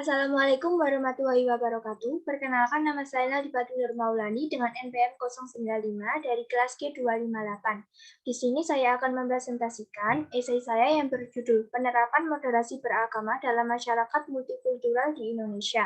Assalamualaikum warahmatullahi wabarakatuh. Perkenalkan, nama saya Nalipati Nur Maulani dengan NPM 095 dari kelas G258. Di sini saya akan mempresentasikan esai saya yang berjudul Penerapan Moderasi Beragama dalam Masyarakat Multikultural di Indonesia.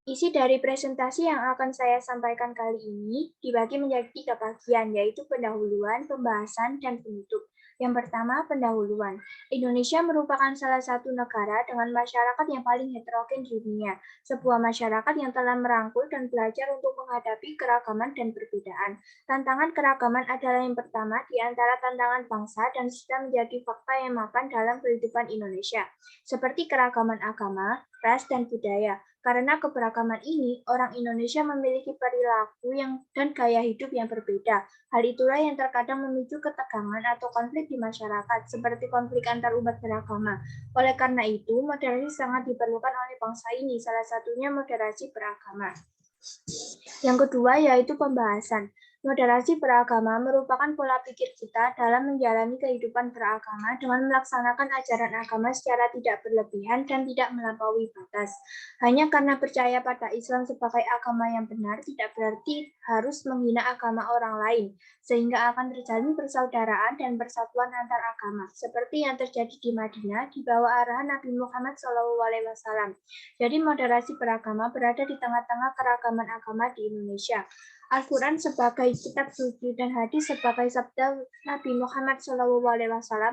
Isi dari presentasi yang akan saya sampaikan kali ini dibagi menjadi 3 bagian, yaitu pendahuluan, pembahasan, dan penutup. Yang pertama, pendahuluan. Indonesia merupakan salah satu negara dengan masyarakat yang paling heterogen di dunia, sebuah masyarakat yang telah merangkul dan belajar untuk menghadapi keragaman dan perbedaan. Tantangan keragaman adalah yang pertama di antara tantangan bangsa dan sudah menjadi fakta yang mapan dalam kehidupan Indonesia, seperti keragaman agama, ras, dan budaya. Karena keberagaman ini, orang Indonesia memiliki perilaku dan gaya hidup yang berbeda. Hal itulah yang terkadang memicu ketegangan atau konflik di masyarakat, seperti konflik antar umat beragama. Oleh karena itu, moderasi sangat diperlukan oleh bangsa ini, salah satunya moderasi beragama. Yang kedua yaitu pembahasan. Moderasi beragama merupakan pola pikir kita dalam menjalani kehidupan beragama dengan melaksanakan ajaran agama secara tidak berlebihan dan tidak melampaui batas. Hanya karena percaya pada Islam sebagai agama yang benar tidak berarti harus menghina agama orang lain, sehingga akan terjalin persaudaraan dan persatuan antar agama, seperti yang terjadi di Madinah di bawah arahan Nabi Muhammad SAW. Jadi moderasi beragama berada di tengah-tengah keragaman agama di Indonesia. Al-Quran sebagai kitab suci dan hadis sebagai sabda Nabi Muhammad SAW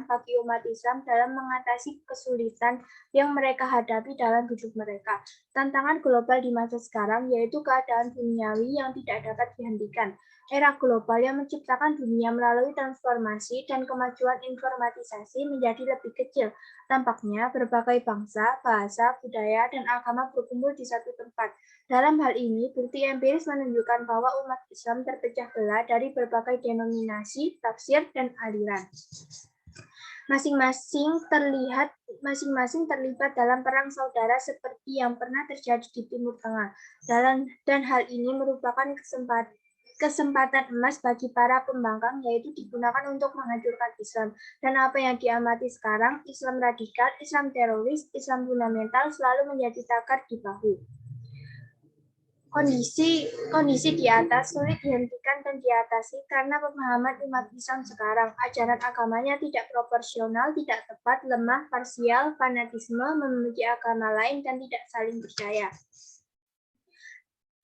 bagi umat Islam dalam mengatasi kesulitan yang mereka hadapi dalam hidup mereka. Tantangan global di masa sekarang yaitu keadaan duniawi yang tidak dapat dihentikan. Era global yang menciptakan dunia melalui transformasi dan kemajuan informatisasi menjadi lebih kecil. Tampaknya berbagai bangsa, bahasa, budaya, dan agama berkumpul di satu tempat. Dalam hal ini, bukti empiris menunjukkan bahwa umat Islam terpecah belah dari berbagai denominasi, tafsir, dan aliran. Masing-masing terlibat dalam perang saudara seperti yang pernah terjadi di Timur Tengah. Dan hal ini merupakan kesempatan emas bagi para pembangkang, yaitu digunakan untuk menghancurkan Islam. Dan apa yang diamati sekarang, Islam radikal, Islam teroris, Islam fundamental selalu menjadi takar di bahu. Kondisi di atas sulit dihentikan dan diatasi karena pemahaman umat Islam sekarang. Ajaran agamanya tidak proporsional, tidak tepat, lemah, parsial, fanatisme, memiliki agama lain, dan tidak saling percaya.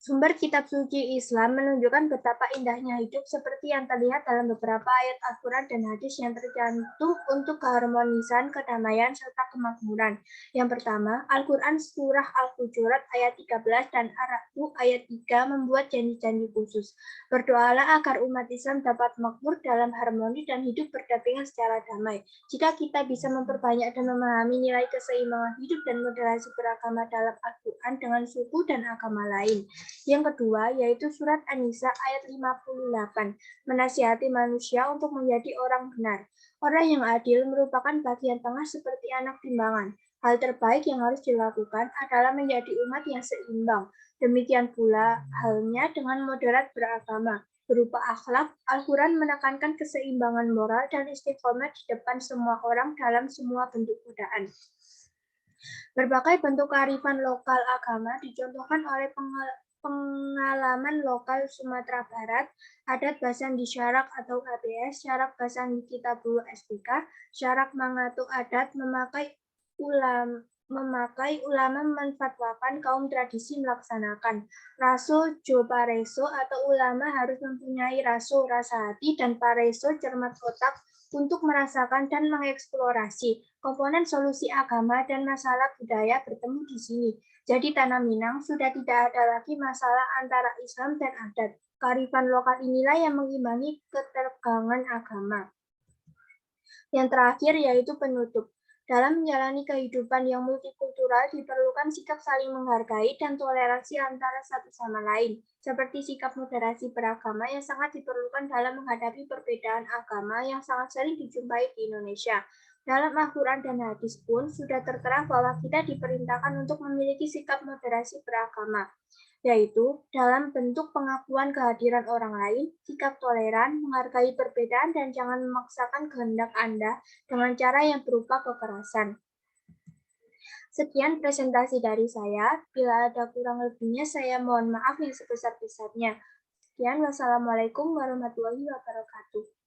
Sumber kitab suci Islam menunjukkan betapa indahnya hidup seperti yang terlihat dalam beberapa ayat Al-Quran dan hadis yang tercantum untuk keharmonisan, kedamaian, serta kemakmuran. Yang pertama, Al-Quran Surah Al-Hujurat ayat 13 dan Ar-Ra'd ayat 3 membuat janji-janji khusus. Berdoalah agar umat Islam dapat makmur dalam harmoni dan hidup berdampingan secara damai. Jika kita bisa memperbanyak dan memahami nilai keseimbangan hidup dan moderasi beragama dalam Al-Quran dengan suku dan agama lain. Yang kedua, yaitu surat An-Nisa ayat 58, menasihati manusia untuk menjadi orang benar. Orang yang adil merupakan bagian tengah seperti anak timbangan. Hal terbaik yang harus dilakukan adalah menjadi umat yang seimbang. Demikian pula halnya dengan moderat beragama. Berupa akhlak, Al-Quran menekankan keseimbangan moral dan istiqomah di depan semua orang dalam semua bentuk godaan. Berbagai bentuk kearifan lokal agama dicontohkan oleh pengalaman lokal Sumatera Barat, adat Basan di Syarak atau ABS, Syarak Basan di Kitabul SPK, Syarak Mangatu adat memakai ulama menfatwakan kaum tradisi melaksanakan. Raso Jo Pareso atau ulama harus mempunyai raso rasa hati dan pareso cermat otak untuk merasakan dan mengeksplorasi komponen solusi agama dan masalah budaya bertemu di sini. Jadi Tanah Minang sudah tidak ada lagi masalah antara Islam dan adat. Kearifan lokal inilah yang mengimbangi ketegangan agama. Yang terakhir yaitu penutup. Dalam menjalani kehidupan yang multikultural diperlukan sikap saling menghargai dan toleransi antara satu sama lain, seperti sikap moderasi beragama yang sangat diperlukan dalam menghadapi perbedaan agama yang sangat sering dijumpai di Indonesia. Dalam Al-Quran dan hadis pun sudah tertera bahwa kita diperintahkan untuk memiliki sikap moderasi beragama, yaitu dalam bentuk pengakuan kehadiran orang lain, sikap toleran, menghargai perbedaan, dan jangan memaksakan kehendak Anda dengan cara yang berupa kekerasan. Sekian presentasi dari saya. Bila ada kurang lebihnya, saya mohon maaf yang sebesar-besarnya. Sekian, wassalamualaikum warahmatullahi wabarakatuh.